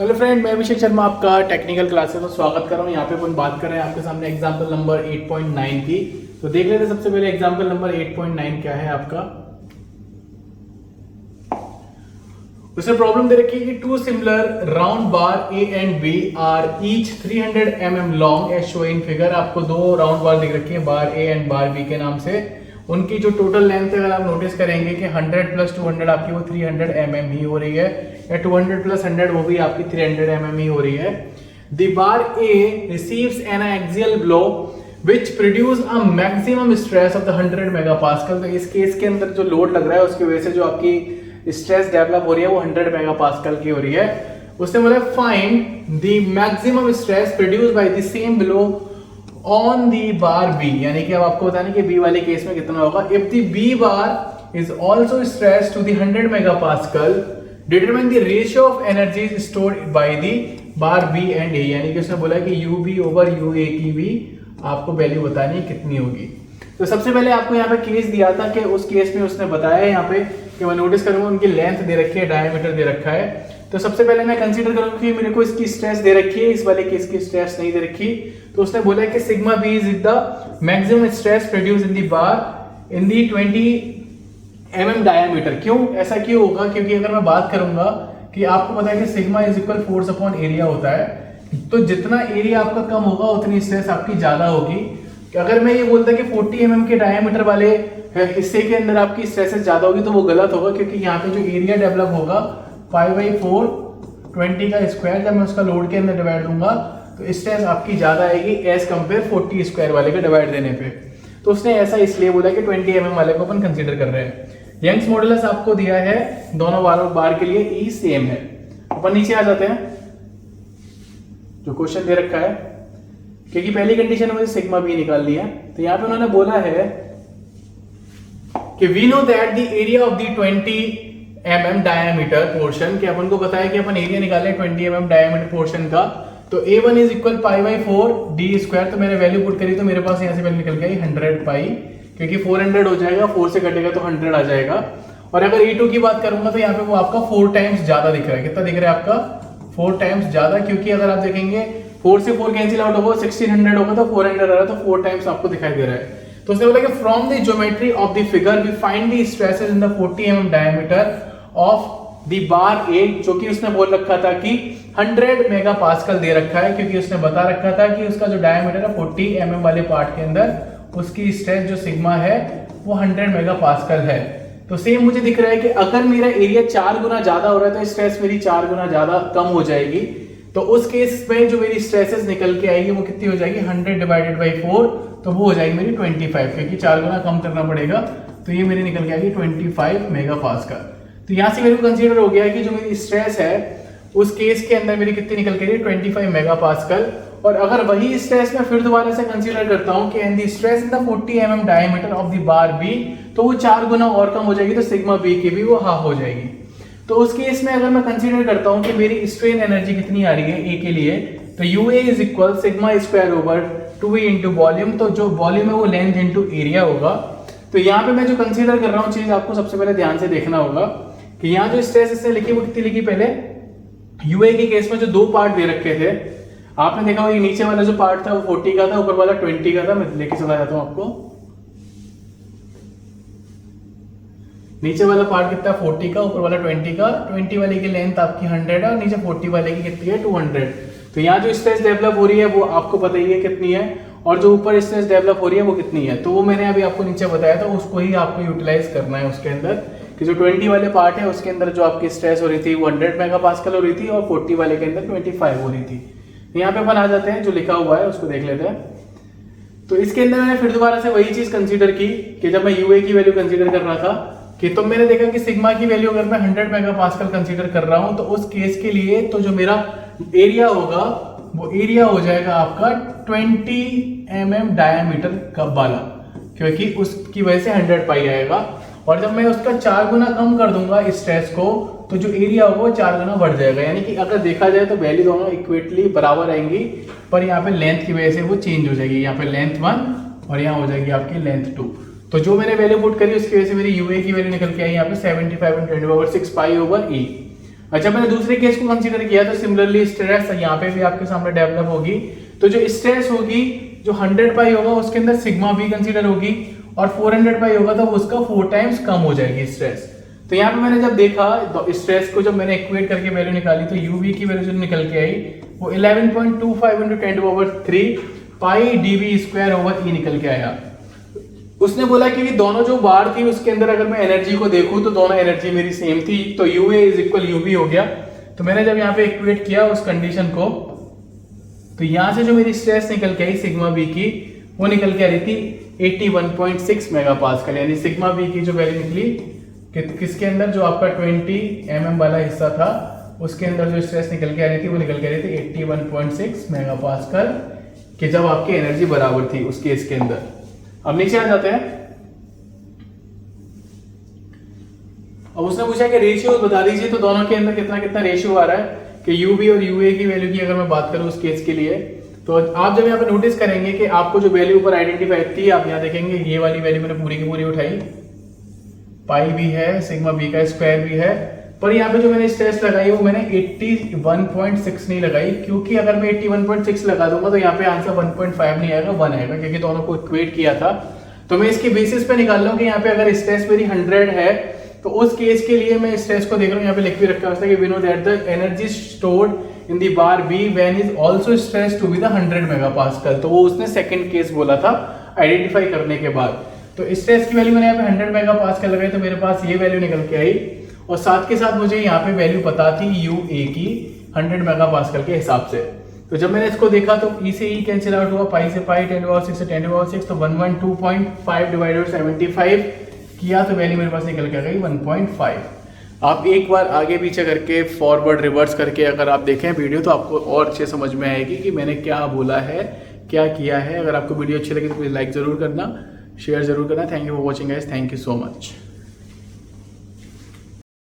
Hello friend, मैं अभिषेक शर्मा आपका technical classes में स्वागत कर रहा हूँ। यहाँ पे अपन बात कर रहे हैं आपके सामने एग्जांपल नंबर 8.9 की। तो देख लेते हैं सबसे पहले एग्जांपल नंबर 8.9 क्या है आपका। उसमें प्रॉब्लम दे रखी है कि two similar round bar A and B are each 300 mm long as show in figure. आपको दो राउंड बार दिख रखी है, बार ए एंड बार बी के नाम से। उनकी जो टोटल लेंथ है अगर आप नोटिस करेंगे कि 100 प्लस 200 आपकी वो 300 mm ही हो रही है, या 200 प्लस 100 वो भी आपकी 300 mm ही हो रही है। The bar A receives N axial blow which produce a maximum stress of the 100 megapascal. तो इस केस के अंदर जो लोड लग रहा है उसकी वजह से जो आपकी स्ट्रेस डेवलप हो रही है वो 100 मेगापास्कल की हो रही है। उसने बोला find the maximum stress produce by the same blow on the bar B, यानी कि अब आपको बताना कि बी वाले केस में कितना होगा। If the B bar is also stress to the 100 megapascal determine the ratio of energy stored by the bar B and A, यानी कि उसने बोला कि U B over U A की भी आपको वैल्यू बतानी है कितनी होगी। तो सबसे पहले आपको यहाँ पे केस दिया था कि उस केस में उसने बताया यहाँ पे कि मैं नोटिस करूंगा उनकी लेंथ दे रखी है, डायमीटर दे रखा है। तो सबसे पहले मैं कंसीडर करूंगा कि मेरे को इसकी स्ट्रेस दे रखी है, इस वाले केस की स्ट्रेस नहीं दे रखी। तो उसने बोला कि sigma B is the maximum stress produce in the bar in the 20 mm diameter. क्यों ऐसा क्यों होगा? क्योंकि अगर मैं बात करूंगा कि आपको पता है कि sigma is equal force upon area होता है, तो जितना एरिया आपका कम होगा उतनी स्ट्रेस आपकी ज्यादा होगी। अगर मैं ये बोलता कि 40 mm के डायमीटर वाले हिस्से के अंदर आपकी स्ट्रेसेस ज्यादा होगी तो वो गलत होगा, क्योंकि यहाँ पे जो एरिया डेवलप होगा 5/4 20 का स्क्वायर, जब मैं उसका लोड के अंदर डिवाइड दूंगा तो स्ट्रेस आपकी ज्यादा आएगी एज कंपेयर 40 स्क्वायर वाले के डिवाइड देने पे। तो उसने ऐसा इसलिए बोला कि 20 mm वाले को अपन कंसीडर कर रहे हैं। यंग्स मॉडुलस आपको दिया है दोनों बार के लिए ई सेम है। अपन नीचे आ जाते हैं जो क्वेश्चन दे रखा है, क्योंकि पहली कंडीशन में मुझे सिग्मा बी निकालनी है। तो यहाँ पे उन्होंने बोला है कि we know that the area of the 20 mm diameter portion, कि अपन को पता है कि अपन एरिया निकाले 20 mm डायमीटर पोर्शन का। तो A1 is equal π/4 d square. तो मैंने वैल्यू पुट करी तो मेरे पास यहाँ से वैल्यू निकल गई 100 पाई, क्योंकि 400 हो जाएगा, 4 से कटेगा तो 100 आ जाएगा। और अगर E2 की बात करूंगा तो यहाँ पे वो आपका 4 टाइम्स ज्यादा दिख रहा है। कितना दिख रहा है आपका? 4 टाइम्स ज्यादा, क्योंकि अगर आप देखेंगे 4 से 4 कैंसिल आउट होगा, 1600 होगा तो 400 आ रहा है, तो 4 टाइम्स आपको दिखाई दे रहा है। तो उसने बोला कि from the geometry of the figure we find the stresses in the 40 mm diameter of the bar A, जो कि उसने बोल रखा था कि 100 मेगापास्कल दे रखा है, क्योंकि उसने बता रखा था कि उसका जो डायमीटर है 40 mm वाले पार्ट के अंदर उसकी स्ट्रेस जो सिग्मा है वो 100 मेगापास्कल है। तो सेम मुझे दिख रहा है कि अगर मेरा एरिया 4 गुना ज्यादा हो रहा है तो स्ट्रेस मेरी 4 गुना ज्यादा कम हो जाएगी। तो उस केस में जो मेरी स्ट्रेसेस निकल के आएगी वो कितनी हो जाएगी? 100 डिवाइडेड बाई 4, तो वो हो जाएगी मेरी 25, क्योंकि 4 गुना कम करना पड़ेगा। तो ये मेरी निकल के आएगी 25 मेगापास्कल। तो यहाँ से मेरे को कंसीडर हो गया कि जो मेरी स्ट्रेस है उस केस के अंदर मेरी कितनी निकल के आई? 25 मेगापास्कल। और अगर वही स्ट्रेस मैं फिर दोबारा से कंसीडर करता हूँ कि and the stress in the 40 mm diameter of the bar B, तो वो 4 गुना और कम हो जाएगी, तो सिग्मा बी की भी वो हाफ हो जाएगी। तो उस केस में अगर मैं कंसीडर करता हूँ कि मेरी स्ट्रेन एनर्जी कितनी आ रही है ए के लिए, तो U A is equal sigma square over 2e into volume. तो जो वॉल्यूम है वो लेंथ इंटू एरिया होगा। तो यहाँ पे मैं जो कंसीडर कर रहा हूँ चीज आपको सबसे पहले ध्यान से देखना होगा कि यहाँ जो स्ट्रेस इसने लिखी वो कितनी लिखी? पहले यूए के केस में जो दो पार्ट दे रखे थे आपने देखा होगा, नीचे वाला जो पार्ट था वो 40 का था, ऊपर वाला 20 का था। मैं लेके चला जाता हूं आपको। नीचे वाला पार्ट कितना? 40 का, ऊपर वाला 20 का। 20 वाले की लेंथ आपकी 100 है और नीचे 40 वाले की कितनी है? 200। तो यहाँ जो स्ट्रेस डेवलप हो रही है वो आपको पता ही है कितनी है, और जो ऊपर स्ट्रेस डेवलप हो रही है वो कितनी है। तो वो मैंने अभी आपको नीचे बताया था, उसको ही आपको यूटिलाइज करना है उसके अंदर, कि जो 20 वाले पार्ट है उसके अंदर जो आपकी स्ट्रेस हो रही थी वो 100 मेगापास्कल हो रही थी, और 40 वाले के अंदर 25 हो रही थी। यहाँ पे अपन आ जाते हैं, जो लिखा हुआ है उसको देख लेते हैं। तो इसके अंदर मैंने फिर दोबारा से वही चीज कंसीडर की कि जब मैं यूए की वैल्यू कंसीडर कर रहा था कि तो मैंने देखा कि सिग्मा की वैल्यू अगर मैं 100 मेगापास्कल कंसीडर कर रहा हूं तो उस केस के लिए तो जो मेरा एरिया होगा वो एरिया हो जाएगा आपका 20 mm डायमीटर का वाला, क्योंकि उसकी वजह से 100 पाई आएगा। और जब मैं उसका 4 गुना कम कर दूंगा इस स्ट्रेस को तो जो एरिया होगा वो 4 गुना बढ़ जाएगा। यानी कि अगर देखा जाए तो वैल्यू दोनों इक्वेटली बराबर आएंगी, पर यहाँ पे लेंथ की वजह से वो चेंज हो जाएगी। यहाँ पे लेंथ 1 और यहाँ हो जाएगी आपकी लेंथ 2। तो जो मैंने वैल्यू पुट करी उसकी वजह से मेरी यूए की वैल्यू निकल के आई यहाँ पे 75 × 10⁻⁶ पाई ओवर ई। अच्छा, मैंने दूसरे केस को कंसीडर किया तो सिमिलरली स्ट्रेस यहाँ पे भी आपके सामने डेवलप होगी। तो जो स्ट्रेस होगी जो 100 पाई होगा उसके अंदर सिग्मा बी कंसीडर होगी, और 400 पाई होगा तो उसका 4 टाइम्स कम हो जाएगी स्ट्रेस। तो यहाँ पे मैंने जब देखा तो स्ट्रेस को जब मैंने इक्वेट करके वैल्यू निकाली तो यूवी की वैल्यू जो निकल के आई वो 11.25 × 10⁻³ पाई डीवी स्क्वायर ओवर ई निकल के आया। उसने बोला कि दोनों जो बार थी उसके अंदर अगर मैं एनर्जी को देखूं तो दोनों एनर्जी मेरी सेम थी, तो UA = UV हो गया। तो मैंने जब यहाँ पे इक्वेट किया उस कंडीशन को, तो यहां से जो मेरी स्ट्रेस निकल के आई सिग्मा बी की वो निकल के आ रही थी 81.6 मेगापास्कल, यानी सिग्मा बी की जो वैल्यू निकली कि किसके अंदर जो आपका 20 mm वाला हिस्सा था उसके अंदर जो स्ट्रेस निकल के आ रही थी वो निकल के आ रही थी 81.6 मेगापास्कल, कि जब आपकी एनर्जी बराबर थी उस केस के अंदर। अब नीचे आ जाते हैं। अब उसने पूछा कि रेशियो बता दीजिए, तो दोनों के अंदर कितना कितना रेशियो आ रहा है कि यूवी और यूए की वैल्यू की अगर मैं बात करूं उस केस के लिए, तो आप जब यहाँ पे नोटिस करेंगे कि आपको जो वैल्यू ऊपर आइडेंटिफाई थी, आप यहाँ देखेंगे ये वाली वैल्यू मैंने पूरी की पूरी उठाई, पाई भी है, सिग्मा बी का स्क्वायर भी है, पर यहाँ पे जो मैंने स्ट्रेस लगाई वो मैंने 81.6 नहीं लगाई, क्योंकि अगर मैं 81.6 लगा दूंगा तो यहाँ पे आंसर 1.5 नहीं आएगा, 1 आएगा, क्योंकि दोनों को इक्वेट किया था। तो मैं इसके बेसिस पे निकाल रहा हूँ कि यहाँ पे अगर स्ट्रेस मेरी 100 है तो उस केस के लिए मैं स्ट्रेस को देख रहा हूँ, यहाँ पे लिख भी रखा है कि we know that the energy stored in the bar B when is also stress to be the 100 megapascal. तो वो उसने सेकंड केस बोला था आइडेंटिफाई करने के बाद। तो स्ट्रेस की वैल्यू मैंने यहाँ पे 100 मेगापास्कल लगाई, तो मेरे पास ये वैल्यू निकल के आई, और साथ के साथ मुझे यहाँ पे वैल्यू पता थी यूए की 100 मेगापास्कल के हिसाब से। तो जब मैंने इसको देखा तो ई से ई कैंसिल आउट हुआ, पाई से पाई, 10⁻6 से 10⁻6, तो 112.5 डिवाइडेड 75 किया तो वैल्यू मेरे पास निकल के आ गई 1.5। आप एक बार आगे पीछे करके फॉरवर्ड रिवर्स करके अगर आप देखें वीडियो तो आपको और अच्छे समझ में आएगी कि मैंने क्या बोला है, क्या किया है। अगर आपको वीडियो अच्छी लगी तो प्लीज़ लाइक ज़रूर करना, शेयर ज़रूर करना। Thank you for watching guys, thank you so much.